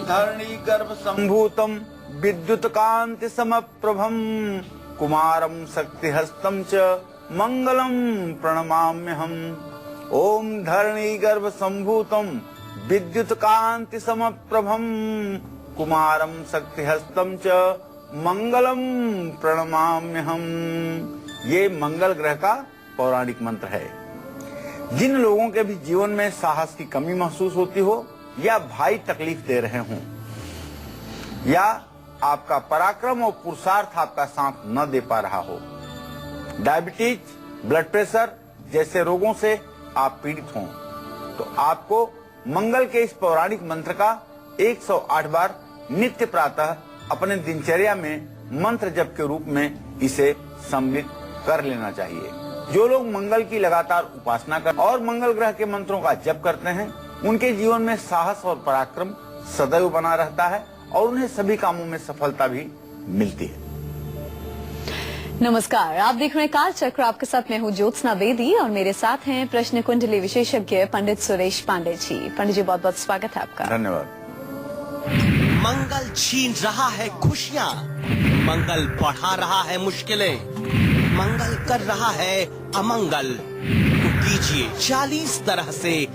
धरणी गर्भ संभूतम विद्युत कांति समप्रभम कुमारम शक्ति हस्तम च मंगलम प्रणमाम्यहम। ओम धरणी गर्भ संभूतम विद्युत कांति समप्रभम कुमारम शक्ति हस्तम च मंगलम प्रणमाम्यहम। ये मंगल ग्रह का पौराणिक मंत्र है। जिन लोगों के भी जीवन में साहस की कमी महसूस होती हो, या भाई तकलीफ दे रहे हों, या आपका पराक्रम और पुरुषार्थ आपका साथ न दे पा रहा हो, डायबिटीज, ब्लड प्रेशर जैसे रोगों से आप पीड़ित हों, तो आपको मंगल के इस पौराणिक मंत्र का 108 बार नित्य प्रातः अपने दिनचर्या में मंत्र जप के रूप में इसे सम्मिलित कर लेना चाहिए। जो लोग मंगल की लगातार उपासना कर और मंगल ग्रह के मंत्रों का जप करते हैं, उनके जीवन में साहस और पराक्रम सदैव बना रहता है और उन्हें सभी कामों में सफलता भी मिलती है। नमस्कार, आप देख रहे हैं काल चक्र। आपके साथ मैं हूं ज्योत्सना बेदी और मेरे साथ हैं प्रश्न कुंडली विशेषज्ञ पंडित सुरेश पांडे जी। पंडित जी, बहुत बहुत स्वागत है आपका। धन्यवाद। मंगल छीन रहा है खुशियाँ, मंगल बढ़ा रहा है मुश्किलें, मंगल कर रहा है अमंगल। तो कीजिए 40 तरह से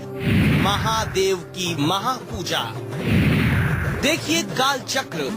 महादेव की महापूजा। देखिए काल चक्र।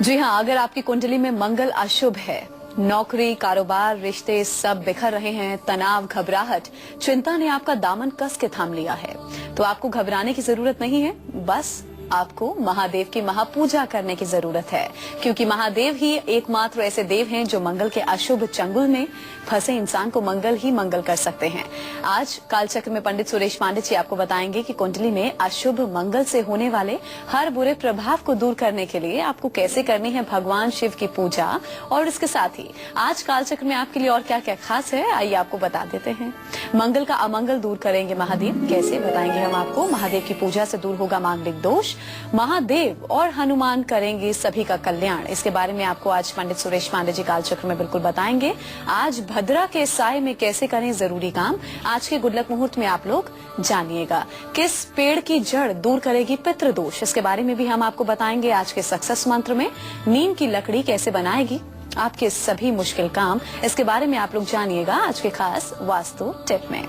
जी हाँ, अगर आपकी कुंडली में मंगल अशुभ है, नौकरी, कारोबार, रिश्ते सब बिखर रहे हैं, तनाव, घबराहट, चिंता ने आपका दामन कस के थाम लिया है, तो आपको घबराने की जरूरत नहीं है। बस आपको महादेव की महापूजा करने की जरूरत है, क्योंकि महादेव ही एकमात्र ऐसे देव हैं जो मंगल के अशुभ चंगुल में फंसे इंसान को मंगल ही मंगल कर सकते हैं। आज कालचक्र में पंडित सुरेश पांडे जी आपको बताएंगे कि कुंडली में अशुभ मंगल से होने वाले हर बुरे प्रभाव को दूर करने के लिए आपको कैसे करनी है भगवान शिव की पूजा, और इसके साथ ही आज कालचक्र में आपके लिए और क्या क्या खास है, आइए आपको बता देते हैं। मंगल का अमंगल दूर करेंगे महादेव, कैसे बताएंगे हम आपको। महादेव की पूजा से दूर होगा मांगलिक दोष, महादेव और हनुमान करेंगे सभी का कल्याण। इसके बारे में आपको आज पंडित सुरेश पांडे जी कालचक्र में बिल्कुल बताएंगे। आज भद्रा के साय में कैसे करें जरूरी काम, आज के गुड लक मुहूर्त में आप लोग जानिएगा। किस पेड़ की जड़ दूर करेगी पितृदोष, इसके बारे में भी हम आपको बताएंगे। आज के सक्सेस मंत्र में नीम की लकड़ी कैसे बनाएगी आपके सभी मुश्किल काम, इसके बारे में आप लोग जानिएगा आज के खास वास्तु टिप में।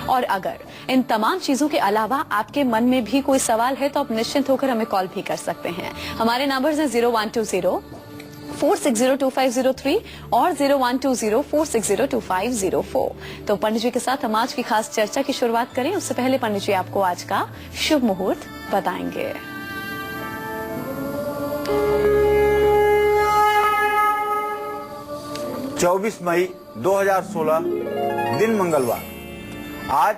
और अगर इन तमाम चीजों के अलावा आपके मन में भी कोई सवाल है तो आप निश्चिंत होकर हमें कॉल भी कर सकते हैं। हमारे नंबर्स हैं 0120-460-2503 और 0120-460-2504। तो पंडित जी के साथ हम आज की खास चर्चा की शुरुआत करें, उससे पहले पंडित जी आपको आज का शुभ मुहूर्त बताएंगे। 24 मई 2016 दिन मंगलवार। आज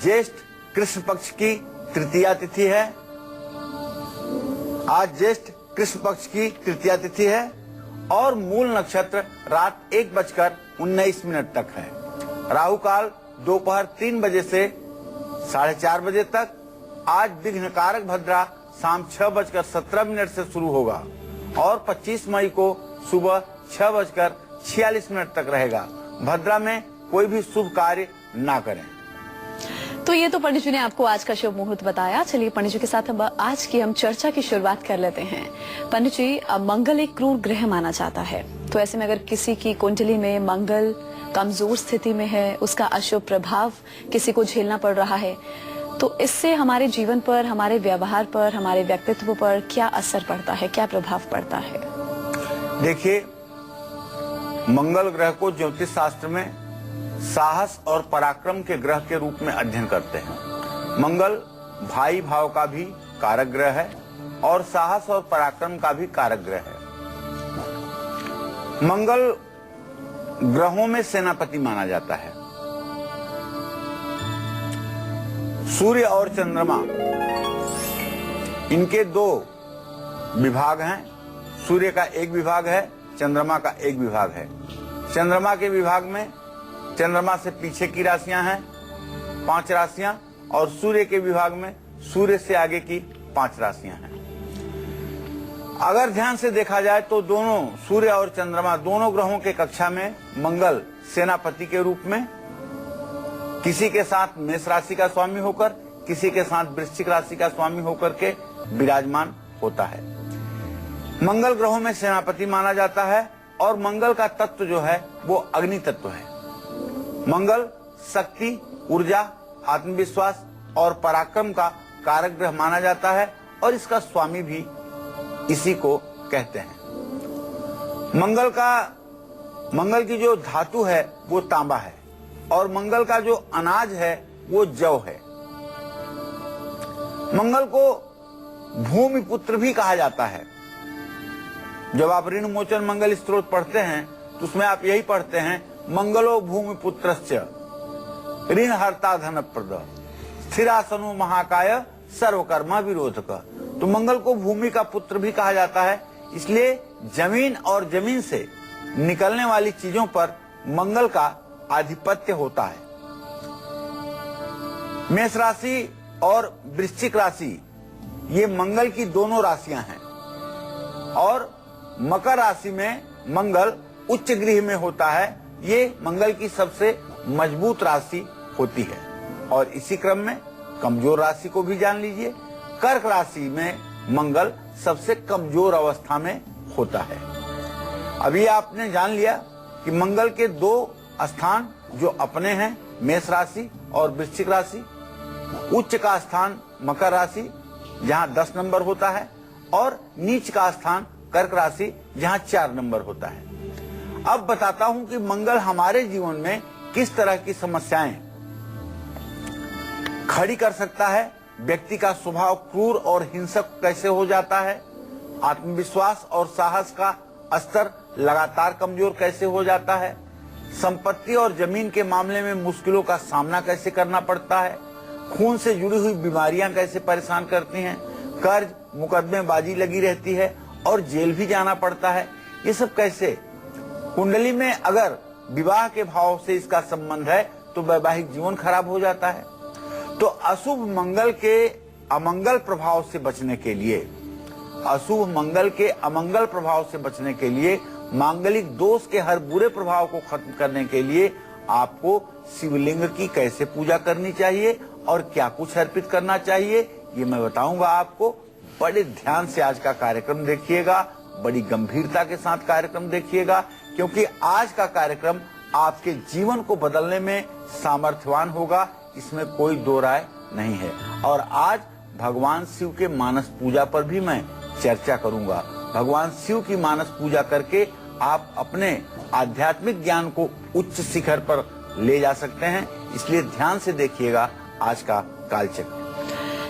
ज्येष्ठ कृष्ण पक्ष की तृतीया तिथि है। आज ज्येष्ठ कृष्ण पक्ष की तृतीया तिथि है और मूल नक्षत्र रात 1:19 तक है। राहु काल दोपहर 3 बजे से 4:30 बजे तक। आज विघ्नकारक भद्रा शाम 6:17 से शुरू होगा और 25 मई को सुबह 6:46 तक रहेगा। भद्रा में कोई भी शुभ कार्य ना करें। तो ये तो पंडित जी ने आपको आज का शुभ मुहूर्त बताया। चलिए पंडित जी के साथ अब आज की हम चर्चा की शुरुआत कर लेते हैं। पंडित जी, मंगल एक क्रूर ग्रह माना जाता है, तो ऐसे में अगर किसी की कुंडली में मंगल कमजोर स्थिति में है, उसका अशुभ प्रभाव किसी को झेलना पड़ रहा है, तो इससे हमारे जीवन पर, हमारे व्यवहार पर, हमारे व्यक्तित्व पर क्या असर पड़ता है, क्या प्रभाव पड़ता है? देखिए, मंगल ग्रह को ज्योतिष शास्त्र में साहस और पराक्रम के ग्रह के रूप में अध्ययन करते हैं। मंगल भाई भाव का भी कारक ग्रह है और साहस और पराक्रम का भी कारक ग्रह है। मंगल ग्रहों में सेनापति माना जाता है। सूर्य और चंद्रमा, इनके 2 विभाग हैं। सूर्य का एक विभाग है, चंद्रमा का एक विभाग है। चंद्रमा के विभाग में चंद्रमा से पीछे की राशियां हैं 5 राशियां, और सूर्य के विभाग में सूर्य से आगे की 5 राशियां हैं। अगर ध्यान से देखा जाए तो दोनों सूर्य और चंद्रमा, दोनों ग्रहों के कक्षा में मंगल सेनापति के रूप में किसी के साथ मेष राशि का स्वामी होकर, किसी के साथ वृश्चिक राशि का स्वामी होकर के विराजमान होता है। मंगल ग्रहों में सेनापति माना जाता है और मंगल का तत्व जो है वो अग्नि तत्व है। मंगल शक्ति, ऊर्जा, आत्मविश्वास और पराक्रम का कारक ग्रह माना जाता है और इसका स्वामी भी इसी को कहते हैं। मंगल की जो धातु है वो तांबा है और मंगल का जो अनाज है वो जौ है। मंगल को भूमि पुत्र भी कहा जाता है। जब आप ऋण मोचन मंगल स्तोत्र पढ़ते हैं तो उसमें आप यही पढ़ते हैं, मंगलो भूमि पुत्रस्य ऋण हर्ता धन प्रद स्थिरासनो महाकाय सर्वकर्मा विरोधक। तो मंगल को भूमि का पुत्र भी कहा जाता है, इसलिए जमीन और जमीन से निकलने वाली चीजों पर मंगल का आधिपत्य होता है। मेष राशि और वृश्चिक राशि ये मंगल की दोनों राशियां हैं और मकर राशि में मंगल उच्च गृह में होता है। ये मंगल की सबसे मजबूत राशि होती है। और इसी क्रम में कमजोर राशि को भी जान लीजिए। कर्क राशि में मंगल सबसे कमजोर अवस्था में होता है। अभी आपने जान लिया कि मंगल के दो स्थान जो अपने हैं, मेष राशि और वृश्चिक राशि। उच्च का स्थान मकर राशि जहां 10 नंबर होता है और नीच का स्थान कर्क राशि जहां 4 नंबर होता है। अब बताता हूं कि मंगल हमारे जीवन में किस तरह की समस्याएं खड़ी कर सकता है। व्यक्ति का स्वभाव क्रूर और हिंसक कैसे हो जाता है, आत्मविश्वास और साहस का स्तर लगातार कमजोर कैसे हो जाता है, संपत्ति और जमीन के मामले में मुश्किलों का सामना कैसे करना पड़ता है, खून से जुड़ी हुई बीमारियां कैसे परेशान करती हैं, कर्ज मुकदमेबाजी लगी रहती है और जेल भी जाना पड़ता है। ये सब कैसे? कुंडली में अगर विवाह के भाव से इसका संबंध है तो वैवाहिक जीवन खराब हो जाता है। तो अशुभ मंगल के अमंगल प्रभाव से बचने के लिए, अशुभ मंगल के अमंगल प्रभाव से बचने के लिए, मांगलिक दोष के हर बुरे प्रभाव को खत्म करने के लिए आपको शिवलिंग की कैसे पूजा करनी चाहिए और क्या कुछ अर्पित करना चाहिए, ये मैं बताऊंगा आपको। बड़े ध्यान से आज का कार्यक्रम देखिएगा, बड़ी गंभीरता के साथ कार्यक्रम देखिएगा, क्योंकि आज का कार्यक्रम आपके जीवन को बदलने में सामर्थ्यवान होगा, इसमें कोई दो राय नहीं है। और आज भगवान शिव के मानस पूजा पर भी मैं चर्चा करूंगा। भगवान शिव की मानस पूजा करके आप अपने आध्यात्मिक ज्ञान को उच्च शिखर पर ले जा सकते हैं, इसलिए ध्यान से देखिएगा आज का कालचक्र।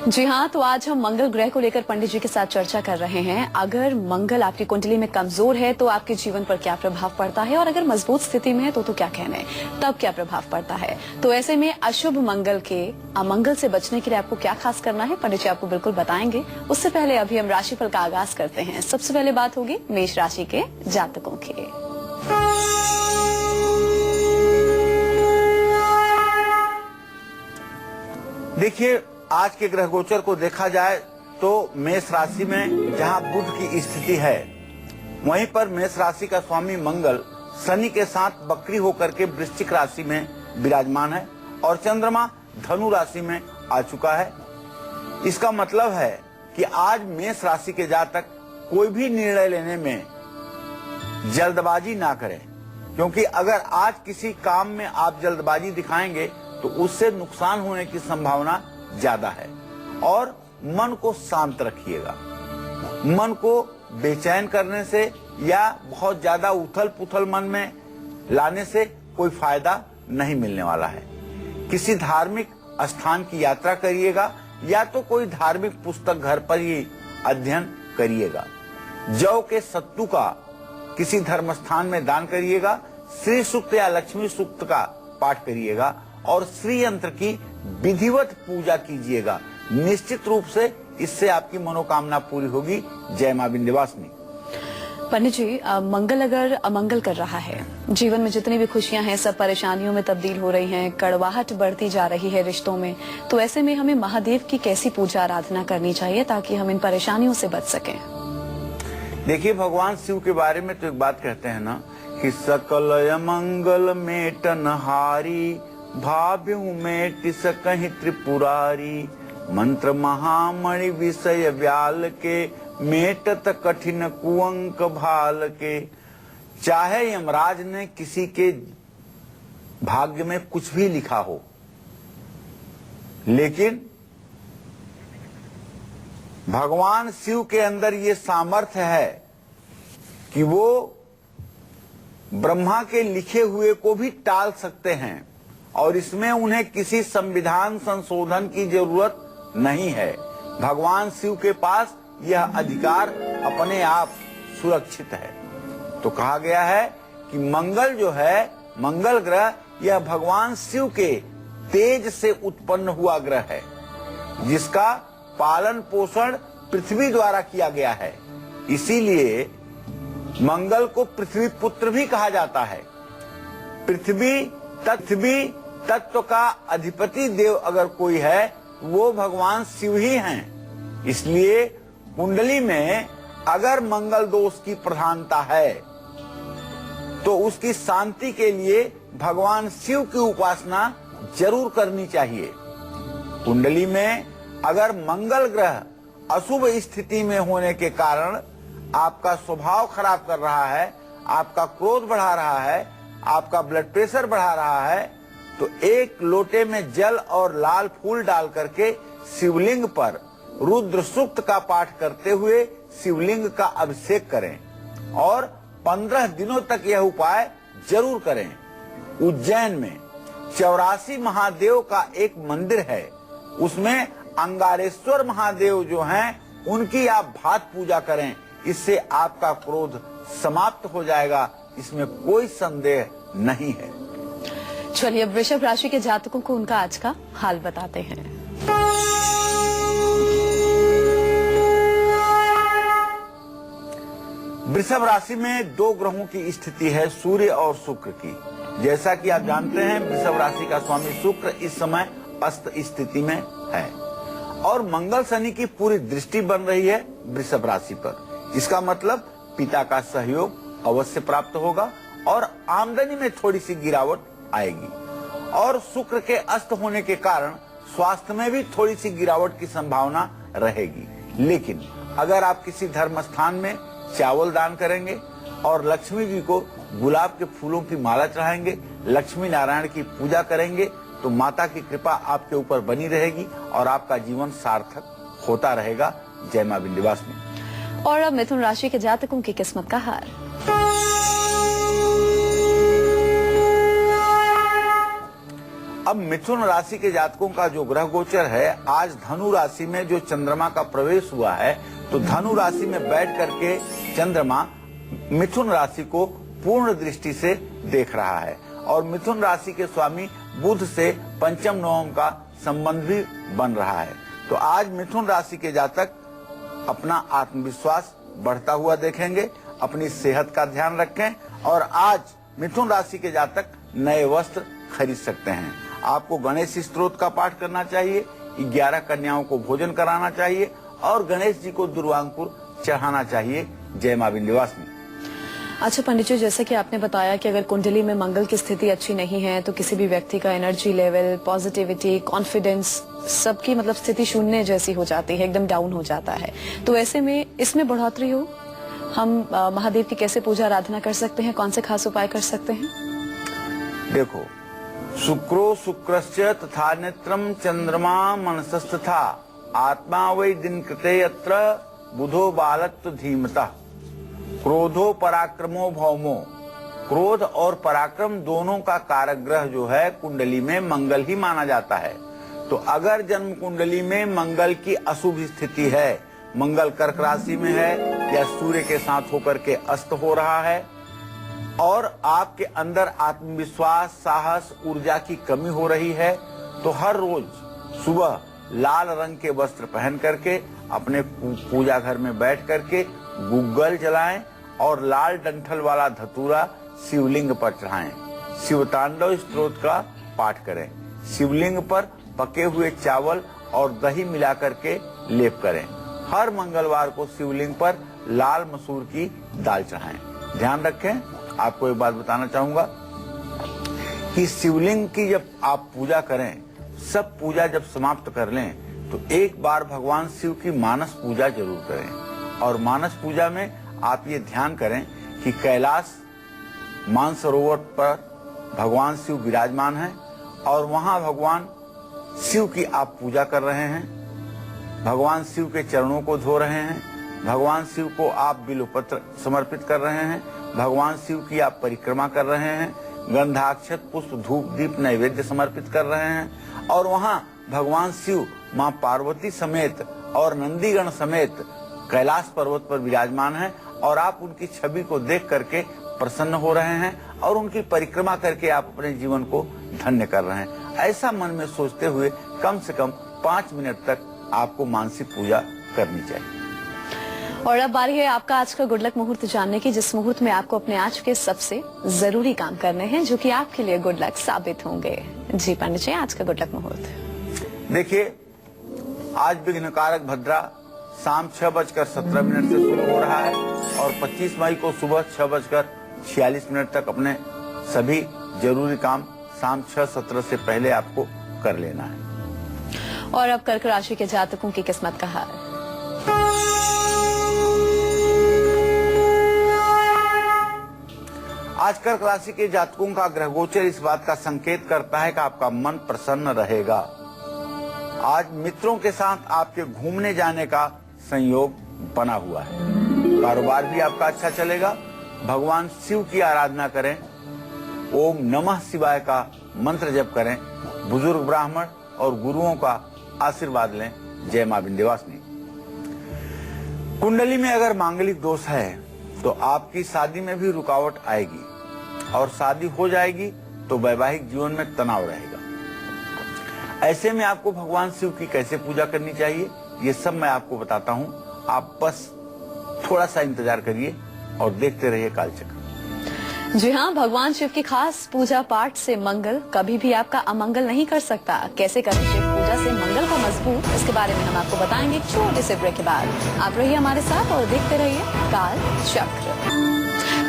जी हाँ, तो आज हम मंगल ग्रह को लेकर पंडित जी के साथ चर्चा कर रहे हैं। अगर मंगल आपकी कुंडली में कमजोर है तो आपके जीवन पर क्या प्रभाव पड़ता है, और अगर मजबूत स्थिति में है तो क्या कहने, तब क्या प्रभाव पड़ता है। तो ऐसे में अशुभ मंगल के अमंगल से बचने के लिए आपको क्या खास करना है, पंडित जी आपको बिल्कुल बताएंगे। उससे पहले अभी हम राशिफल का आगाज करते हैं। सबसे पहले बात होगी मेष राशि के जातकों की। देखिए, आज के ग्रह गोचर को देखा जाए तो मेष राशि में जहां बुध की स्थिति है, वहीं पर मेष राशि का स्वामी मंगल शनि के साथ बकरी होकर के वृश्चिक राशि में विराजमान है और चंद्रमा धनु राशि में आ चुका है। इसका मतलब है कि आज मेष राशि के जातक कोई भी निर्णय लेने में जल्दबाजी ना करें, क्योंकि अगर आज किसी काम में आप जल्दबाजी दिखाएंगे तो उससे नुकसान होने की संभावना ज्यादा है। और मन को शांत रखिएगा। मन को बेचैन करने से या बहुत ज्यादा उथल पुथल मन में लाने से कोई फायदा नहीं मिलने वाला है। किसी धार्मिक स्थान की यात्रा करिएगा या तो कोई धार्मिक पुस्तक घर पर ही अध्ययन करिएगा। जौ के सत्तू का किसी धर्म स्थान में दान करिएगा। श्री सूक्त या लक्ष्मी सूक्त का पाठ करिएगा और श्री यंत्र की विधिवत पूजा कीजिएगा। निश्चित रूप से इससे आपकी मनोकामना पूरी होगी। जय मां विंध्यवासिनी। पंडित जी, मंगल अगर अमंगल कर रहा है, जीवन में जितनी भी खुशियां हैं सब परेशानियों में तब्दील हो रही हैं, कड़वाहट बढ़ती जा रही है रिश्तों में, तो ऐसे में हमें महादेव की कैसी पूजा आराधना करनी चाहिए ताकि हम इन परेशानियों से बच सकें? देखिए, भगवान शिव के बारे में तो एक बात कहते हैं ना कि सकल अमंगल मेटन हारी, भाव्यु में टिस कहीं त्रिपुरारी, मंत्र महामणि विषय व्याल के, मेटत कठिन कुअंक भाल के। चाहे यमराज ने किसी के भाग्य में कुछ भी लिखा हो, लेकिन भगवान शिव के अंदर ये सामर्थ्य है कि वो ब्रह्मा के लिखे हुए को भी टाल सकते हैं, और इसमें उन्हें किसी संविधान संशोधन की जरूरत नहीं है। भगवान शिव के पास यह अधिकार अपने आप सुरक्षित है। तो कहा गया है कि मंगल जो है, मंगल ग्रह, यह भगवान शिव के तेज से उत्पन्न हुआ ग्रह है, जिसका पालन पोषण पृथ्वी द्वारा किया गया है। इसीलिए मंगल को पृथ्वी पुत्र भी कहा जाता है। पृथ्वी तत्व का अधिपति देव अगर कोई है, वो भगवान शिव ही हैं। इसलिए कुंडली में अगर मंगल दोष की प्रधानता है, तो उसकी शांति के लिए भगवान शिव की उपासना जरूर करनी चाहिए। कुंडली में अगर मंगल ग्रह अशुभ स्थिति में होने के कारण आपका स्वभाव खराब कर रहा है, आपका क्रोध बढ़ा रहा है, आपका ब्लड प्रेशर बढ़ा रहा है, तो एक लोटे में जल और लाल फूल डाल करके शिवलिंग पर रुद्र सूक्त का पाठ करते हुए शिवलिंग का अभिषेक करें, और 15 दिनों तक यह उपाय जरूर करें। उज्जैन में 84 महादेव का एक मंदिर है, उसमें अंगारेश्वर महादेव जो हैं, उनकी आप भात पूजा करें। इससे आपका क्रोध समाप्त हो जाएगा, इसमें कोई संदेह नहीं है। चलिए अब वृषभ राशि के जातकों को उनका आज का हाल बताते हैं। वृषभ राशि में 2 ग्रहों की स्थिति है, सूर्य और शुक्र की। जैसा कि आप जानते हैं, वृषभ राशि का स्वामी शुक्र इस समय अस्त स्थिति में है, और मंगल शनि की पूरी दृष्टि बन रही है वृषभ राशि पर। इसका मतलब पिता का सहयोग अवश्य प्राप्त होगा, और आमदनी में थोड़ी सी गिरावट आएगी। और शुक्र के अस्त होने के कारण स्वास्थ्य में भी थोड़ी सी गिरावट की संभावना रहेगी। लेकिन अगर आप किसी धर्म स्थान में चावल दान करेंगे और लक्ष्मी जी को गुलाब के फूलों की माला चढ़ाएंगे, लक्ष्मी नारायण की पूजा करेंगे, तो माता की कृपा आपके ऊपर बनी रहेगी और आपका जीवन सार्थक होता रहेगा। जय मां विंध्यवासिनी। और अब मिथुन राशि के जातकों की किस्मत का हाल। अब मिथुन राशि के जातकों का जो ग्रह गोचर है, आज धनु राशि में जो चंद्रमा का प्रवेश हुआ है, तो धनु राशि में बैठ करके चंद्रमा मिथुन राशि को पूर्ण दृष्टि से देख रहा है, और मिथुन राशि के स्वामी बुध से पंचम नवम का संबंध भी बन रहा है। तो आज मिथुन राशि के जातक अपना आत्मविश्वास बढ़ता हुआ देखेंगे। अपनी सेहत का ध्यान रखें, और आज मिथुन राशि के जातक नए वस्त्र खरीद सकते हैं। आपको गणेश स्तोत्र का पाठ करना चाहिए, 11 कन्याओं को भोजन कराना चाहिए, और गणेश जी को दुर्वांकुर चढ़ाना चाहिए। जय मां विंध्यवासिनी। अच्छा पंडित जी, जैसे कि आपने बताया कि अगर कुंडली में मंगल की स्थिति अच्छी नहीं है, तो किसी भी व्यक्ति का एनर्जी लेवल, पॉजिटिविटी, कॉन्फिडेंस, सबकी मतलब स्थिति शून्य जैसी हो जाती है, एकदम डाउन हो जाता है। तो ऐसे में इसमें बढ़ोतरी हो, हम महादेव की कैसे पूजा आराधना कर सकते हैं, कौन से खास उपाय कर सकते हैं? देखो, शुक्रो शुक्रस्य तथा नेत्रम चंद्रमा मनसस्तथा आत्मा वै दिन कृते यत्र बुधो बालत्व धीमता क्रोधो पराक्रमो भौमो। क्रोध और पराक्रम दोनों का कारक ग्रह जो है कुंडली में मंगल ही माना जाता है। तो अगर जन्म कुंडली में मंगल की अशुभ स्थिति है, मंगल कर्क राशि में है या सूर्य के साथ होकर के अस्त हो रहा है, और आपके अंदर आत्मविश्वास, साहस, ऊर्जा की कमी हो रही है, तो हर रोज सुबह लाल रंग के वस्त्र पहन करके अपने पूजा घर में बैठ करके गुग्गल जलाएं और लाल डंठल वाला धतूरा शिवलिंग पर चढ़ाएं। शिवतांडव स्तोत्र का पाठ करें। शिवलिंग पर पके हुए चावल और दही मिला करके लेप करें। हर मंगलवार को शिवलिंग पर लाल मसूर की दाल चढ़ाएं। ध्यान रखें, आपको एक बात बताना चाहूंगा कि शिवलिंग की जब आप पूजा करें, सब पूजा जब समाप्त कर लें, तो एक बार भगवान शिव की मानस पूजा जरूर करें। और मानस पूजा में आप ये ध्यान करें कि कैलाश मानसरोवर पर भगवान शिव विराजमान हैं और वहां भगवान शिव की आप पूजा कर रहे हैं, भगवान शिव के चरणों को धो रहे हैं, भगवान शिव को आप बिल्वपत्र समर्पित कर रहे हैं, भगवान शिव की आप परिक्रमा कर रहे हैं, गंधाक्षत पुष्प धूप दीप नैवेद्य समर्पित कर रहे हैं और वहां भगवान शिव मां पार्वती समेत और नंदीगण समेत कैलाश पर्वत पर विराजमान हैं और आप उनकी छवि को देख करके प्रसन्न हो रहे हैं और उनकी परिक्रमा करके आप अपने जीवन को धन्य कर रहे हैं। ऐसा मन में सोचते हुए कम से कम 5 मिनट तक आपको मानसिक पूजा करनी चाहिए। और अब बारी है आपका आज का गुड लक मुहूर्त जानने की, जिस मुहूर्त में आपको अपने आज के सबसे जरूरी काम करने हैं जो कि आपके लिए गुड लक साबित होंगे। जी पंडित जी, आज का गुड लक मुहूर्त देखिए, आज विघ्नकारक भद्रा शाम 6:17 से शुरू हो रहा है और 25 मई को सुबह 6:46 तक अपने सभी जरूरी काम शाम 6:17 से पहले आपको कर लेना है। और अब कर्क राशि के जातकों की किस्मत का हाल। आज कर्क राशि के जातकों का ग्रह गोचर इस बात का संकेत करता है कि आपका मन प्रसन्न रहेगा। आज मित्रों के साथ आपके घूमने जाने का संयोग बना हुआ है। कारोबार भी आपका अच्छा चलेगा। भगवान शिव की आराधना करें, ओम नमः शिवाय का मंत्र जप करें, बुजुर्ग ब्राह्मण और गुरुओं का आशीर्वाद लें। जय मां विंध्यवासिनी। कुंडली में अगर मांगलिक दोष है तो आपकी शादी में भी रुकावट आएगी और शादी हो जाएगी तो वैवाहिक जीवन में तनाव रहेगा। ऐसे में आपको भगवान शिव की कैसे पूजा करनी चाहिए ये सब मैं आपको बताता हूँ। आप बस थोड़ा सा इंतजार करिए और देखते रहिए कालचक्र। जी हाँ, भगवान शिव की खास पूजा पाठ से मंगल कभी भी आपका अमंगल नहीं कर सकता। कैसे करें शिव पूजा से मंगल को मजबूत, इसके बारे में हम आपको बताएंगे एक छोटे से ब्रेक के बाद। आप रहिए हमारे साथ और देखते रहिए काल चक्र।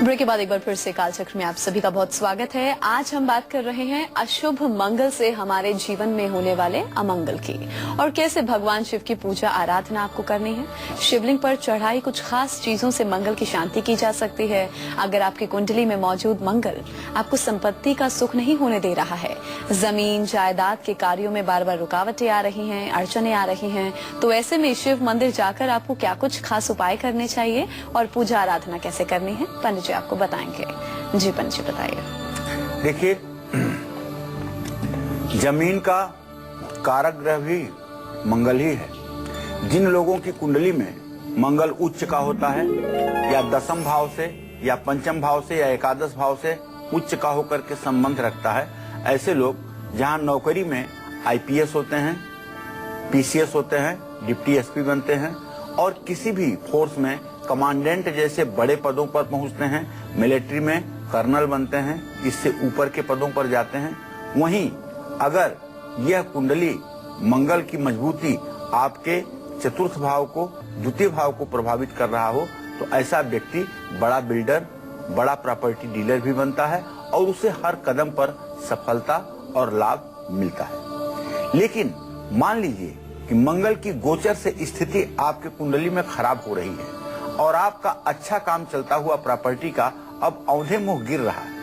ब्रेक के बाद एक बार फिर से काल चक्र में आप सभी का बहुत स्वागत है। आज हम बात कर रहे हैं अशुभ मंगल से हमारे जीवन में होने वाले अमंगल की और कैसे भगवान शिव की पूजा आराधना आपको करनी है। शिवलिंग पर चढ़ाई कुछ खास चीजों से मंगल की शांति की जा सकती है। अगर आपकी कुंडली में मौजूद मंगल आपको संपत्ति का सुख नहीं होने दे रहा है, जमीन जायदाद के कार्यों में बार बार रुकावटें आ रही हैं, अड़चने आ रही हैं, तो ऐसे में शिव मंदिर जाकर आपको क्या कुछ खास उपाय करने चाहिए और पूजा आराधना कैसे करनी है, पंडित जी आपको बताएंगे। जी पंडित जी बताइए। देखिए, जमीन का कारक ग्रह भी मंगल ही है। जिन लोगों की कुंडली में मंगल उच्च का होता है या 10वें भाव से या 5वें भाव से या 11 भाव से उच्च का होकर के संबंध रखता है, ऐसे लोग जहां नौकरी में आईपीएस होते हैं, पीसीएस होते हैं, डिप्टी एसपी बनते हैं और किसी भी फोर्स में कमांडेंट जैसे बड़े पदों पर पहुंचते हैं, मिलिट्री में कर्नल बनते हैं, इससे ऊपर के पदों पर जाते हैं। वहीं अगर यह कुंडली मंगल की मजबूती आपके चतुर्थ भाव को, द्वितीय भाव को प्रभावित कर रहा हो तो ऐसा व्यक्ति बड़ा बिल्डर, बड़ा प्रॉपर्टी डीलर भी बनता है और उसे हर कदम पर सफलता और लाभ मिलता है। लेकिन मान लीजिए कि मंगल की गोचर से स्थिति आपके कुंडली में खराब हो रही है और आपका अच्छा काम चलता हुआ प्रॉपर्टी का अब औंधे मुंह गिर रहा है।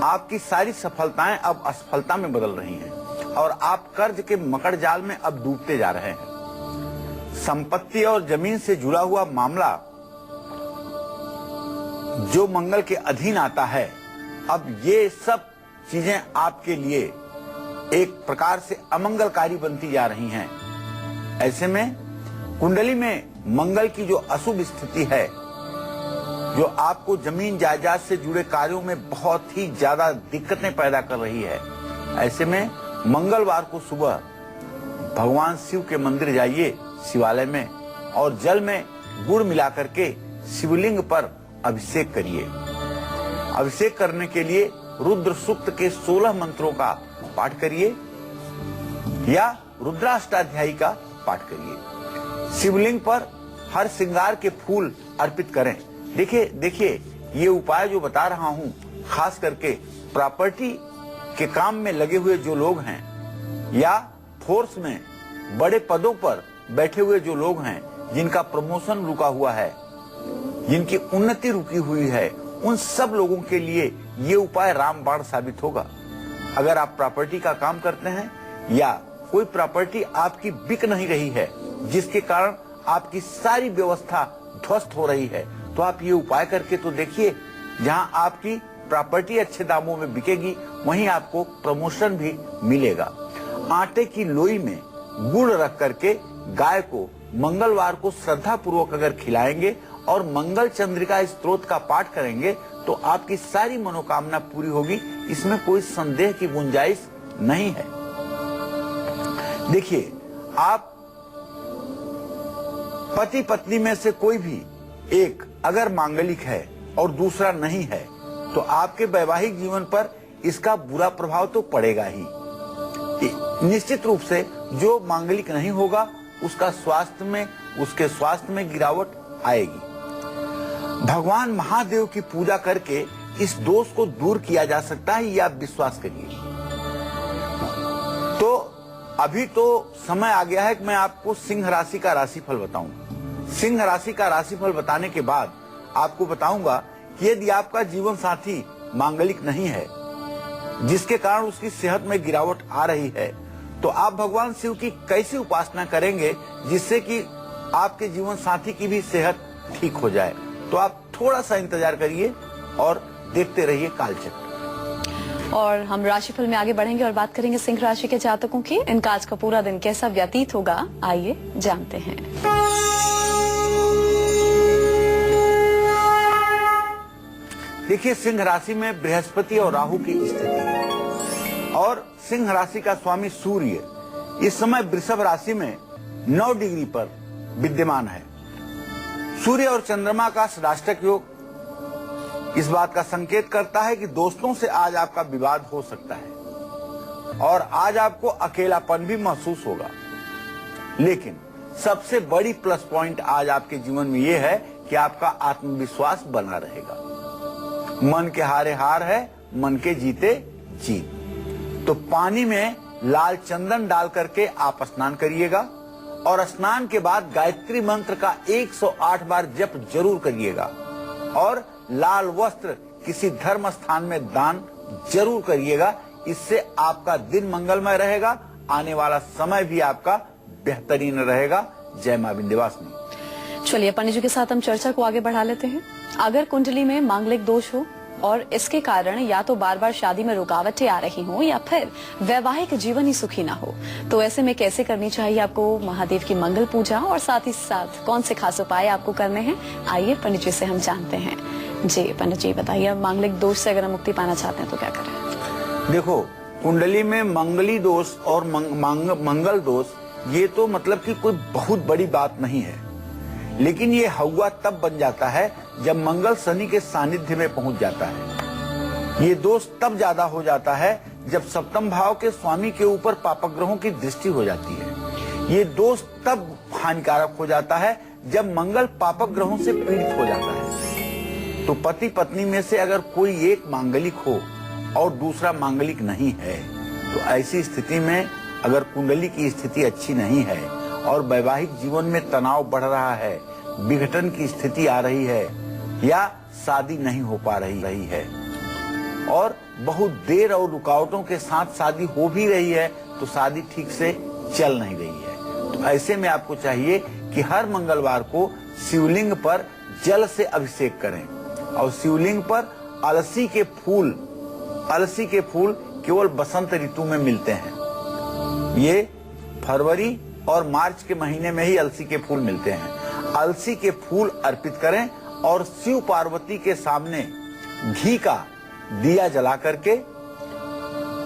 आपकी सारी सफलताएं अब असफलता में बदल रही हैं और आप कर्ज के मकड़ जाल में अब डूबते जा रहे हैं। संपत्ति और जमीन से जुड़ा हुआ मामला जो मंगल के अधीन आता है, अब ये सब चीजें आपके लिए एक प्रकार से अमंगलकारी बनती जा रही हैं। ऐसे में कुंडली में मंगल की जो अशुभ स्थिति है, जो आपको जमीन जायदाद से जुड़े कार्यों में बहुत ही ज्यादा दिक्कतें पैदा कर रही है, ऐसे में मंगलवार को सुबह भगवान शिव के मंदिर जाइए, शिवालय में, और जल में गुड़ मिलाकर के शिवलिंग पर अभिषेक करिए। अभिषेक करने के लिए रुद्र सूक्त के 16 मंत्रों का पाठ करिए या रुद्राष्टाध्यायी का पाठ करिए। शिवलिंग पर हर श्रृंगार के फूल अर्पित करें। देखिए ये उपाय जो बता रहा हूँ, खास करके प्रॉपर्टी के काम में लगे हुए जो लोग हैं या फोर्स में बड़े पदों पर बैठे हुए जो लोग हैं, जिनका प्रमोशन रुका हुआ है, जिनकी उन्नति रुकी हुई है, उन सब लोगों के लिए ये उपाय रामबाण साबित होगा। अगर आप प्रॉपर्टी का काम करते हैं या कोई प्रॉपर्टी आपकी बिक नहीं रही है, जिसके कारण आपकी सारी व्यवस्था ध्वस्त हो रही है, तो आप ये उपाय करके तो देखिए। जहां आपकी प्रॉपर्टी अच्छे दामों में बिकेगी, वहीं आपको प्रमोशन भी मिलेगा। आटे की लोई में गुड़ रख करके गाय को मंगलवार को श्रद्धा पूर्वक अगर खिलाएंगे और मंगल चंद्रिका स्तोत्र का पाठ करेंगे, तो आपकी सारी मनोकामना पूरी होगी। इसमें कोई संदेह की गुंजाइश नहीं है। देखिए, आप पति पत्नी में से कोई भी एक अगर मांगलिक है और दूसरा नहीं है, तो आपके वैवाहिक जीवन पर इसका बुरा प्रभाव तो पड़ेगा ही। निश्चित रूप से जो मांगलिक नहीं होगा, उसके स्वास्थ्य में गिरावट आएगी। भगवान महादेव की पूजा करके इस दोष को दूर किया जा सकता है, ये आप विश्वास करिए। तो अभी तो समय आ गया है कि मैं आपको सिंह राशि का राशिफल बताऊं। सिंह राशि का राशिफल बताने के बाद आपको बताऊंगा कि यदि आपका जीवन साथी मांगलिक नहीं है, जिसके कारण उसकी सेहत में गिरावट आ रही है, तो आप भगवान शिव की कैसी उपासना करेंगे जिससे कि आपके जीवन साथी की भी सेहत ठीक हो जाए। तो आप थोड़ा सा इंतजार करिए और देखते रहिए कालचक्र। और हम राशिफल में आगे बढ़ेंगे और बात करेंगे सिंह राशि के जातकों की। इनका आज का पूरा दिन कैसा व्यतीत होगा, आइए जानते हैं। देखिए, सिंह राशि में बृहस्पति और राहु की स्थिति है और सिंह राशि का स्वामी सूर्य इस समय वृषभ राशि में 9 डिग्री पर विद्यमान है। सूर्य और चंद्रमा का षडाष्टक योग इस बात का संकेत करता है कि दोस्तों से आज आपका विवाद हो सकता है और आज आपको अकेलापन भी महसूस होगा। लेकिन सबसे बड़ी प्लस पॉइंट आज आपके जीवन में यह है कि आपका आत्मविश्वास बना रहेगा। मन के हारे हार है, मन के जीते जीत। तो पानी में लाल चंदन डाल करके आप स्नान करिएगा और स्नान के बाद गायत्री मंत्र का 108 बार जप जरूर करिएगा और लाल वस्त्र किसी धर्म स्थान में दान जरूर करिएगा। इससे आपका दिन मंगलमय रहेगा, आने वाला समय भी आपका बेहतरीन रहेगा। जय मां विंध्यवासिनी। चलिए पंडित जी के साथ हम चर्चा को आगे बढ़ा लेते हैं। अगर कुंडली में मांगलिक दोष हो और इसके कारण या तो बार बार शादी में रुकावटें आ रही हो या फिर वैवाहिक जीवन ही सुखी ना हो, तो ऐसे में कैसे करनी चाहिए आपको महादेव की मंगल पूजा और साथ ही साथ कौन से खास उपाय आपको करने हैं, आइए पंडित जी से हम जानते हैं। जी पंडित जी बताइए, मांगलिक दोष से अगर हम मुक्ति पाना चाहते हैं तो क्या करें? देखो, कुंडली में मंगली दोष और मंगल दोष ये तो मतलब कि कोई बहुत बड़ी बात नहीं है, लेकिन ये हवा तब बन जाता है जब मंगल शनि के सानिध्य में पहुंच जाता है। ये दोष तब ज्यादा हो जाता है जब सप्तम भाव के स्वामी के ऊपर पापग्रहों की दृष्टि हो जाती है। ये दोष तब हानिकारक हो जाता है जब मंगल पापग्रहों से पीड़ित हो जाता है। तो पति पत्नी में से अगर कोई एक मांगलिक हो और दूसरा मांगलिक नहीं है, तो ऐसी स्थिति में अगर कुंडली की स्थिति अच्छी नहीं है और वैवाहिक जीवन में तनाव बढ़ रहा है, विघटन की स्थिति आ रही है या शादी नहीं हो पा रही है और बहुत देर और रुकावटों के साथ शादी हो भी रही है, तो शादी ठीक से चल नहीं रही है, तो ऐसे में आपको चाहिए कि हर मंगलवार को शिवलिंग पर जल से अभिषेक करें और शिवलिंग पर अलसी के फूल केवल बसंत ऋतु में मिलते हैं। ये फरवरी और मार्च के महीने में ही अलसी के फूल मिलते हैं। अलसी के फूल अर्पित करें और शिव पार्वती के सामने घी का दिया जला करके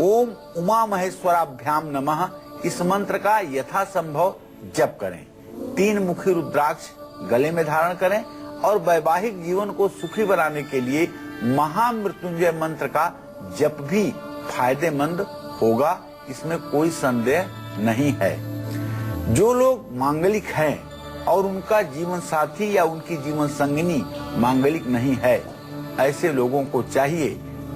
ओम उमा महेश्वराभ्याम नमः इस मंत्र का यथासंभव जप करें। 3 मुखी रुद्राक्ष गले में धारण करें और वैवाहिक जीवन को सुखी बनाने के लिए महामृत्युंजय मंत्र का जप भी फायदेमंद होगा, इसमें कोई संदेह नहीं है। जो लोग मांगलिक हैं और उनका जीवन साथी या उनकी जीवन संगिनी मांगलिक नहीं है, ऐसे लोगों को चाहिए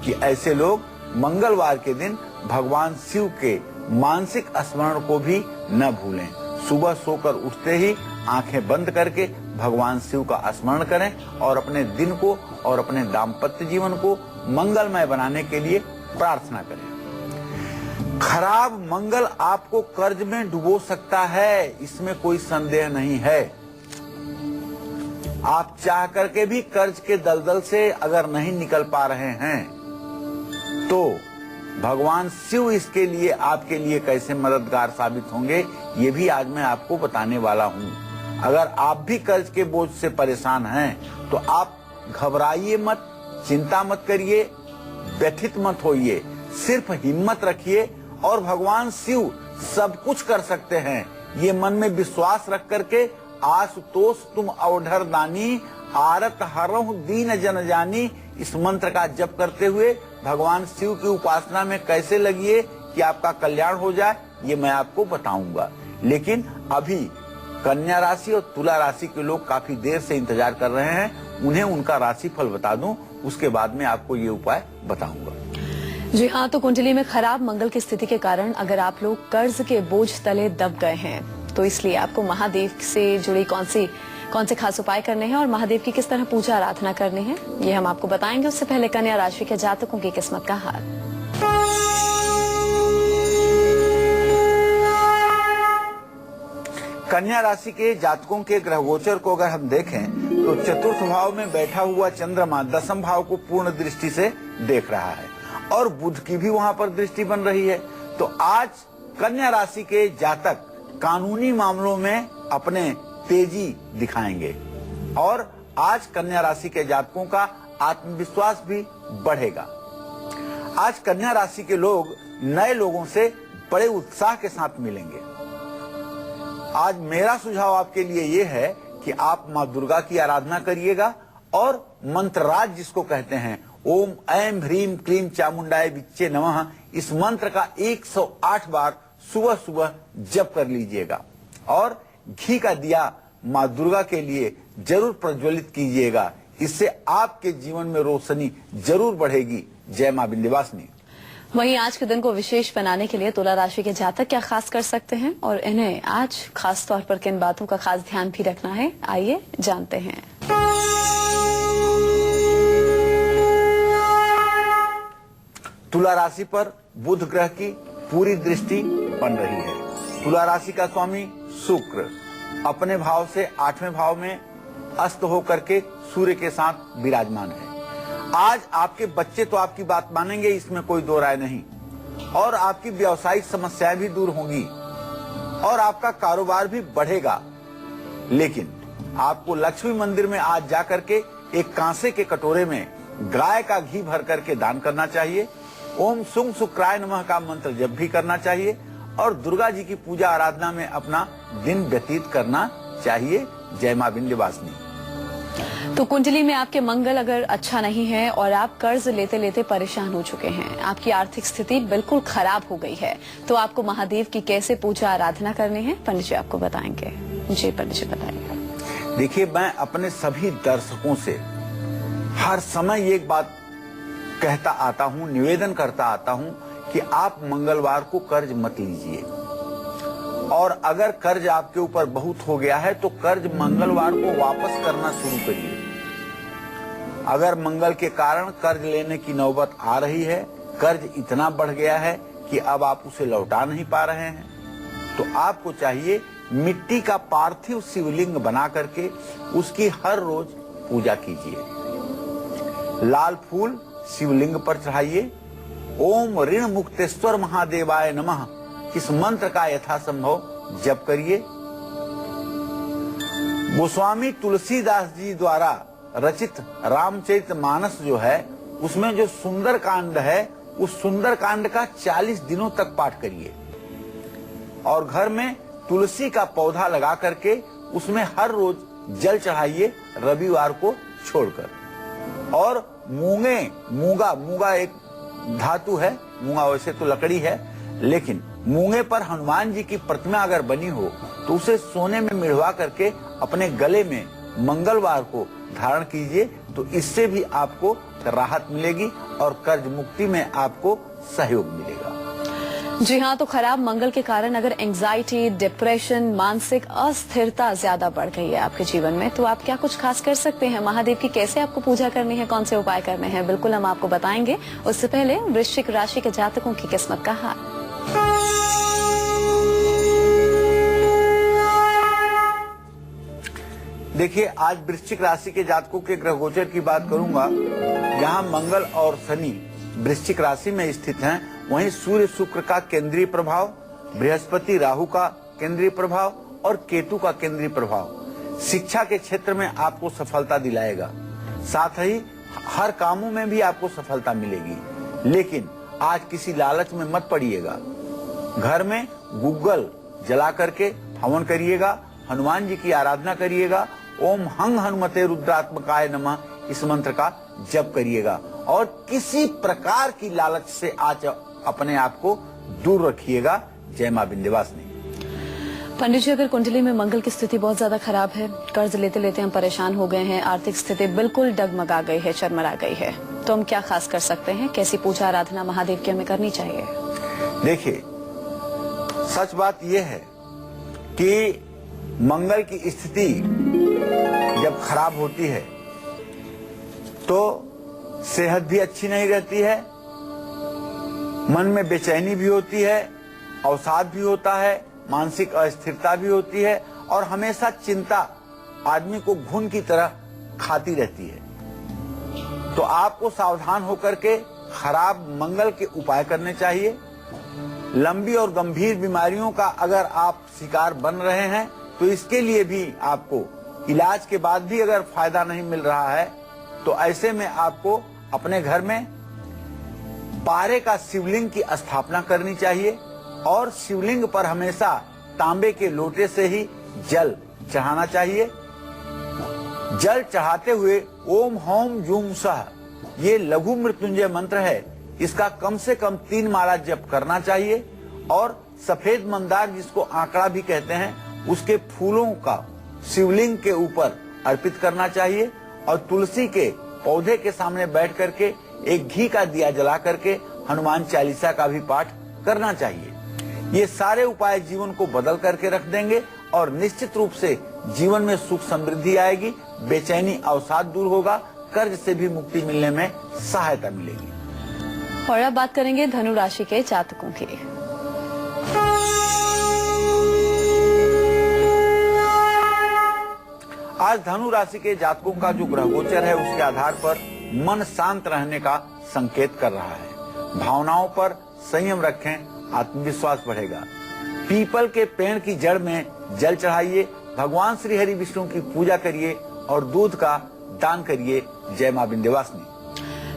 कि ऐसे लोग मंगलवार के दिन भगवान शिव के मानसिक स्मरण को भी न भूलें। सुबह सोकर उठते ही आंखें बंद करके भगवान शिव का स्मरण करें और अपने दिन को और अपने दाम्पत्य जीवन को मंगलमय बनाने के लिए प्रार्थना करें। खराब मंगल आपको कर्ज में डुबो सकता है, इसमें कोई संदेह नहीं है। आप चाह करके भी कर्ज के दलदल से अगर नहीं निकल पा रहे हैं तो भगवान शिव इसके लिए आपके लिए कैसे मददगार साबित होंगे, ये भी आज मैं आपको बताने वाला हूँ। अगर आप भी कर्ज के बोझ से परेशान हैं तो आप घबराइए मत, चिंता मत करिए, व्यथित मत होइए, सिर्फ हिम्मत रखिए और भगवान शिव सब कुछ कर सकते हैं, ये मन में विश्वास रख करके आशुतोष तुम अवधर दानी, आरत हरहु दीन जन जानी, इस मंत्र का जप करते हुए भगवान शिव की उपासना में कैसे लगिए कि आपका कल्याण हो जाए, ये मैं आपको बताऊंगा। लेकिन अभी कन्या राशि और तुला राशि के लोग काफी देर से इंतजार कर रहे हैं, उन्हें उनका राशिफल बता दूं, उसके बाद में आपको ये उपाय बताऊंगा। जी हाँ, तो कुंडली में खराब मंगल की स्थिति के कारण अगर आप लोग कर्ज के बोझ तले दब गए हैं तो इसलिए आपको महादेव से जुड़ी कौन से खास उपाय करने हैं और महादेव की किस तरह पूजा आराधना करनी है, ये हम आपको बताएंगे। उससे पहले कन्या राशि के जातकों की किस्मत का हाल। कन्या राशि के जातकों के ग्रह गोचर को अगर हम देखें तो चतुर्थ भाव में बैठा हुआ चंद्रमा दसम भाव को पूर्ण दृष्टि से देख रहा है और बुध की भी वहां पर दृष्टि बन रही है। तो आज कन्या राशि के जातक कानूनी मामलों में अपने तेजी दिखाएंगे और आज कन्या राशि के जातकों का आत्मविश्वास भी बढ़ेगा। आज कन्या राशि के लोग नए लोगों से बड़े उत्साह के साथ मिलेंगे। आज मेरा सुझाव आपके लिए ये है कि आप माँ दुर्गा की आराधना करिएगा और मंत्रराज जिसको कहते हैं ओम ऐं ह्रीं क्लीं चामुंडाय विच्चे नमः, इस मंत्र का 108 बार सुबह सुबह जप कर लीजिएगा और घी का दिया माँ दुर्गा के लिए जरूर प्रज्वलित कीजिएगा। इससे आपके जीवन में रोशनी जरूर बढ़ेगी। जय माँ विंध्यवासिनी। वहीं आज के दिन को विशेष बनाने के लिए तुला राशि के जातक क्या खास कर सकते हैं और इन्हें आज खास तौर पर किन बातों का खास ध्यान भी रखना है, आइए जानते हैं। तुला राशि पर बुध ग्रह की पूरी दृष्टि बन रही है। तुला राशि का स्वामी शुक्र अपने भाव से 8वें भाव में अस्त होकर के सूर्य के साथ विराजमान है। आज आपके बच्चे तो आपकी बात मानेंगे, इसमें कोई दो राय नहीं, और आपकी व्यावसायिक समस्याएं भी दूर होंगी और आपका कारोबार भी बढ़ेगा। लेकिन आपको लक्ष्मी मंदिर में आज जाकर के एक कांसे के कटोरे में गाय का घी भर करके दान करना चाहिए। ओम सुंग शुक्राय नमः का मंत्र जप भी करना चाहिए और दुर्गा जी की पूजा आराधना में अपना दिन व्यतीत करना चाहिए। जय मां विंध्यवासिनी। तो कुंडली में आपके मंगल अगर अच्छा नहीं है और आप कर्ज लेते लेते परेशान हो चुके हैं, आपकी आर्थिक स्थिति बिल्कुल खराब हो गई है, तो आपको महादेव की कैसे पूजा आराधना करनी है, पंडित जी आपको बताएंगे। जी पंडित जी बताइए। देखिए, मैं अपने सभी दर्शकों से हर समय एक बात कहता आता हूँ, निवेदन करता आता हूँ कि आप मंगलवार को कर्ज मत लीजिए और अगर कर्ज आपके ऊपर बहुत हो गया है तो कर्ज मंगलवार को वापस करना शुरू करिए। अगर मंगल के कारण कर्ज लेने की नौबत आ रही है, कर्ज इतना बढ़ गया है कि अब आप उसे लौटा नहीं पा रहे हैं, तो आपको चाहिए मिट्टी का पार्थिव शिवलिंग बना करके उसकी हर रोज पूजा कीजिए। लाल फूल शिवलिंग पर चढ़ाइए। ओम ऋण मुक्तेश्वर महादेवाय नमः, इस मंत्र का यथासंभव जप करिए। गोस्वामी तुलसीदास जी द्वारा रचित रामचरितमानस जो है, उसमें जो सुंदर कांड है, उस सुंदर कांड का 40 दिनों तक पाठ करिए और घर में तुलसी का पौधा लगा करके उसमें हर रोज जल चढ़ाइए, रविवार को छोड़कर। और मूंगा एक धातु है, मूंगा वैसे तो लकड़ी है, लेकिन मूंगे पर हनुमान जी की प्रतिमा अगर बनी हो तो उसे सोने में मिढ़वा करके अपने गले में मंगलवार को धारण कीजिए, तो इससे भी आपको राहत मिलेगी और कर्ज मुक्ति में आपको सहयोग मिलेगा। जी हाँ, तो खराब मंगल के कारण अगर एंजाइटी, डिप्रेशन, मानसिक अस्थिरता ज्यादा बढ़ गई है आपके जीवन में, तो आप क्या कुछ खास कर सकते हैं? महादेव की कैसे आपको पूजा करनी है, कौन से उपाय करने हैं, बिल्कुल हम आपको बताएंगे। उससे पहले वृश्चिक राशि के जातकों की किस्मत का हाल। देखिए, आज वृश्चिक राशि के जातकों के ग्रह गोचर की बात करूंगा। यहाँ मंगल और शनि वृश्चिक राशि में स्थित हैं, वहीं सूर्य शुक्र का केंद्रीय प्रभाव, बृहस्पति राहु का केंद्रीय प्रभाव और केतु का केंद्रीय प्रभाव शिक्षा के क्षेत्र में आपको सफलता दिलाएगा। साथ ही हर कामों में भी आपको सफलता मिलेगी। लेकिन आज किसी लालच में मत पड़िएगा। घर में गुग्गल जला करके हवन करिएगा, हनुमान जी की आराधना करिएगा, ओम हंग हनुमते रुद्रात्मकाय नमः इस मंत्र का जप करिएगा और किसी प्रकार की लालच से आज अपने आप को दूर रखिएगा। जय मां विंध्यवासिनी। पंडित जी, अगर कुंडली में मंगल की स्थिति बहुत ज्यादा खराब है, कर्ज लेते लेते हम परेशान हो गए हैं, आर्थिक स्थिति बिल्कुल डगमगा गई है, चरमरा गई है, तो हम क्या खास कर सकते हैं? कैसी पूजा आराधना महादेव की हमें करनी चाहिए? देखिए, सच बात यह है कि मंगल की स्थिति जब खराब होती है तो सेहत भी अच्छी नहीं रहती है, मन में बेचैनी भी होती है, अवसाद भी होता है, मानसिक अस्थिरता भी होती है और हमेशा चिंता आदमी को घुन की तरह खाती रहती है। तो आपको सावधान होकर के खराब मंगल के उपाय करने चाहिए। लंबी और गंभीर बीमारियों का अगर आप शिकार बन रहे हैं तो इसके लिए भी आपको इलाज के बाद भी अगर फायदा नहीं मिल रहा है तो ऐसे में आपको अपने घर में पारे का शिवलिंग की स्थापना करनी चाहिए और शिवलिंग पर हमेशा तांबे के लोटे से ही जल चढ़ाना चाहिए। जल चढ़ाते हुए ओम हौम जूम सह ये लघु मृत्युंजय मंत्र है, इसका कम से कम 3 माला जप करना चाहिए और सफेद मंदार जिसको आंकड़ा भी कहते हैं उसके फूलों का शिवलिंग के ऊपर अर्पित करना चाहिए और तुलसी के पौधे के सामने बैठ करके एक घी का दिया जला करके हनुमान चालीसा का भी पाठ करना चाहिए। ये सारे उपाय जीवन को बदल करके रख देंगे और निश्चित रूप से जीवन में सुख समृद्धि आएगी, बेचैनी अवसाद दूर होगा, कर्ज से भी मुक्ति मिलने में सहायता मिलेगी। और अब बात करेंगे धनु राशि के जातकों की। आज धनु राशि के जातकों का जो ग्रह गोचर है उसके आधार पर मन शांत रहने का संकेत कर रहा है। भावनाओं पर संयम रखें, आत्मविश्वास बढ़ेगा। पीपल के पेड़ की जड़ में जल चढ़ाइए, भगवान श्री हरि विष्णु की पूजा करिए और दूध का दान करिए। जय मां विंध्यवासिनी।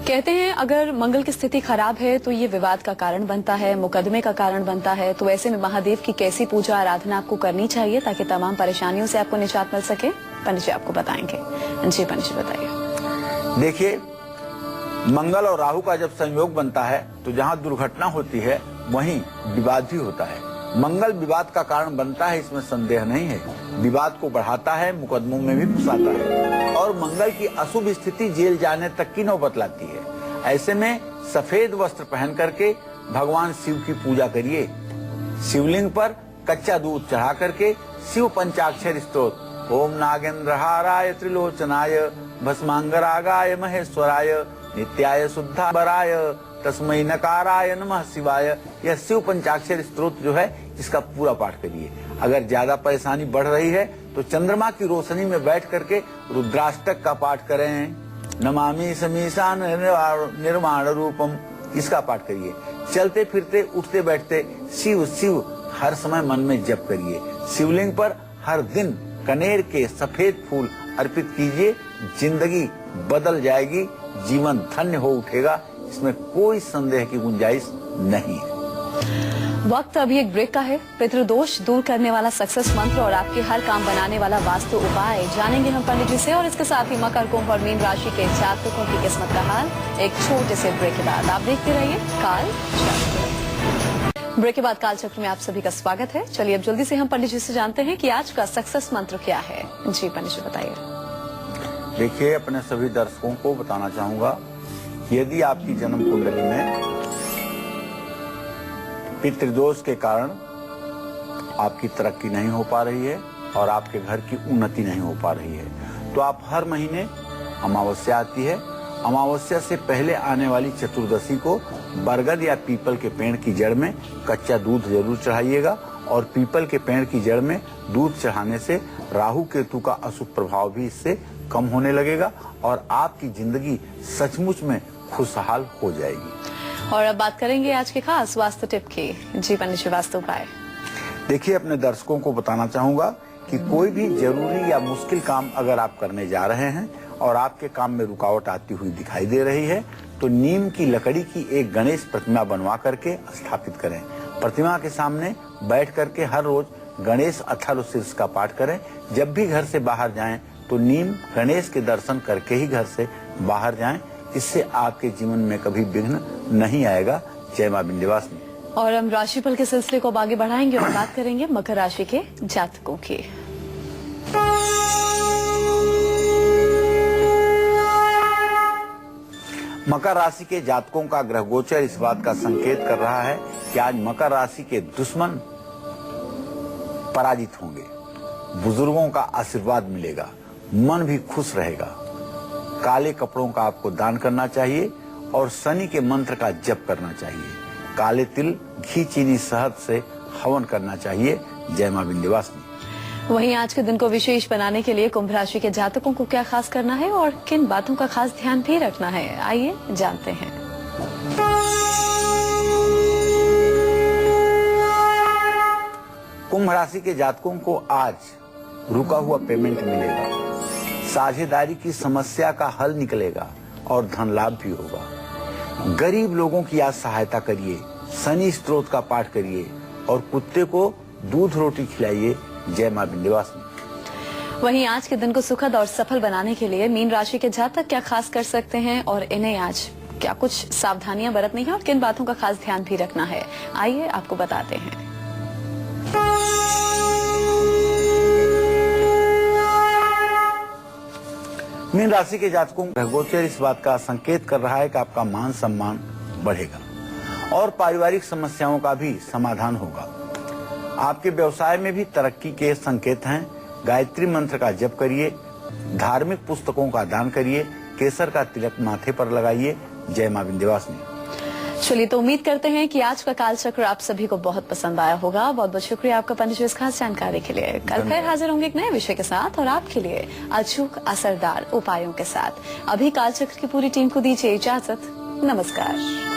कहते हैं अगर मंगल की स्थिति खराब है तो ये विवाद का कारण बनता है, मुकदमे का कारण बनता है, तो ऐसे में महादेव की कैसी पूजा आराधना आपको करनी चाहिए ताकि तमाम परेशानियों से आपको निजात मिल सके? पंडित जी आपको बताएंगे। जी पंडित जी बताइए। देखिए, मंगल और राहु का जब संयोग बनता है तो जहाँ दुर्घटना होती है वहीं विवाद भी होता है। मंगल विवाद का कारण बनता है, इसमें संदेह नहीं है। विवाद को बढ़ाता है, मुकदमों में भी फंसाता है और मंगल की अशुभ स्थिति जेल जाने तक की नौबत लाती है। ऐसे में सफेद वस्त्र पहन करके भगवान शिव की पूजा करिए। शिवलिंग पर कच्चा दूध चढ़ा करके शिव पंचाक्षर स्तोत्र ओम नागेंद्रहाराय त्रिलोचनाय भस्मांगरागाय महेश्वराय नित्याय शुद्धाबराय तस्मै नकाराय नमः शिवाय, यह शिव पंचाक्षर स्तोत्र जो है इसका पूरा पाठ करिए। अगर ज्यादा परेशानी बढ़ रही है तो चंद्रमा की रोशनी में बैठ करके रुद्राष्टक का पाठ करें। नमामि समीशान निर्माण रूपम, इसका पाठ करिए। चलते फिरते उठते बैठते शिव शिव हर समय मन में जप करिए। शिवलिंग पर हर दिन कनेर के सफेद फूल अर्पित कीजिए। जिंदगी बदल जाएगी, जीवन धन्य हो उठेगा, इसमें कोई संदेह की गुंजाइश नहीं है। वक्त अभी एक ब्रेक का है। पितृदोष दूर करने वाला सक्सेस मंत्र और आपके हर काम बनाने वाला वास्तु उपाय जानेंगे हम पंडित जी से, और इसके साथ ही मकर, कुंभ और मीन राशि के जातकों की किस्मत का हाल एक छोटे से ब्रेक के बाद। आप देखते रहिए काल चक्र। ब्रेक के बाद काल चक्र में आप सभी का स्वागत है। चलिए अब जल्दी से हम पंडित जी से जानते हैं कि आज का सक्सेस मंत्र क्या है। जी पंडित जी बताइए। देखिए, अपने सभी दर्शकों को बताना चाहूंगा, यदि आपकी जन्म कुंडली में पितृदोष के कारण आपकी तरक्की नहीं हो पा रही है और आपके घर की उन्नति नहीं हो पा रही है, तो आप हर महीने अमावस्या आती है, अमावस्या से पहले आने वाली चतुर्दशी को बरगद या पीपल के पेड़ की जड़ में कच्चा दूध जरूर चढ़ाइएगा। और पीपल के पेड़ की जड़ में दूध चढ़ाने से राहु केतु का अशुभ प्रभाव भी इससे कम होने लगेगा और आपकी जिंदगी सचमुच में खुशहाल हो जाएगी। और अब बात करेंगे आज के खास वास्तु टिप की। जी पंडित जी, वास्तु उपाय। देखिए, अपने दर्शकों को बताना चाहूंगा कि कोई भी जरूरी या मुश्किल काम अगर आप करने जा रहे हैं और आपके काम में रुकावट आती हुई दिखाई दे रही है, तो नीम की लकड़ी की एक गणेश प्रतिमा बनवा करके स्थापित करें। प्रतिमा के सामने बैठ करके हर रोज गणेश अथर्व शीर्ष का पाठ करें। जब भी घर से बाहर जाएं तो नीम गणेश के दर्शन करके ही घर से बाहर जाएं। इससे आपके जीवन में कभी विघ्न नहीं आएगा। जय मां विंध्यवासिनी। और हम राशिफल के सिलसिले को अब आगे बढ़ाएंगे और बात करेंगे मकर राशि के जातकों की। मकर राशि के जातकों का ग्रह गोचर इस बात का संकेत कर रहा है कि आज मकर राशि के दुश्मन पराजित होंगे, बुजुर्गों का आशीर्वाद मिलेगा, मन भी खुश रहेगा। काले कपड़ों का आपको दान करना चाहिए और शनि के मंत्र का जप करना चाहिए। काले तिल, घी, चीनी, शहद से हवन करना चाहिए। जय मां विंध्यवासिनी। वहीं आज के दिन को विशेष बनाने के लिए कुंभ राशि के जातकों को क्या खास करना है और किन बातों का खास ध्यान भी रखना है, आइए जानते हैं। कुंभ राशि के जातकों को आज रुका हुआ पेमेंट मिलेगा, साझेदारी की समस्या का हल निकलेगा और धन लाभ भी होगा। गरीब लोगों की आज सहायता करिए, शनि स्तोत्र का पाठ करिए और कुत्ते को दूध रोटी खिलाइए। जय मां विंध्यवासिनी। वहीं आज के दिन को सुखद और सफल बनाने के लिए मीन राशि के जातक क्या खास कर सकते हैं और इन्हें आज क्या कुछ सावधानियां बरतनी है और किन बातों का खास ध्यान भी रखना है, आइए आपको बताते हैं। मीन राशि के जातकों का गोचर इस बात का संकेत कर रहा है कि आपका मान सम्मान बढ़ेगा और पारिवारिक समस्याओं का भी समाधान होगा। आपके व्यवसाय में भी तरक्की के संकेत हैं। गायत्री मंत्र का जप करिए, धार्मिक पुस्तकों का दान करिए, केसर का तिलक माथे पर लगाइए। जय मां विंध्यवासिनी। चलिए, तो उम्मीद करते हैं कि आज का काल चक्र आप सभी को बहुत पसंद आया होगा। बहुत बहुत शुक्रिया आपका पंडित जी इस खास जानकारी के लिए। कल फिर हाजिर होंगे एक नए विषय के साथ और आपके लिए अचूक असरदार उपायों के साथ। अभी काल चक्र की पूरी टीम को दीजिए इजाजत। नमस्कार।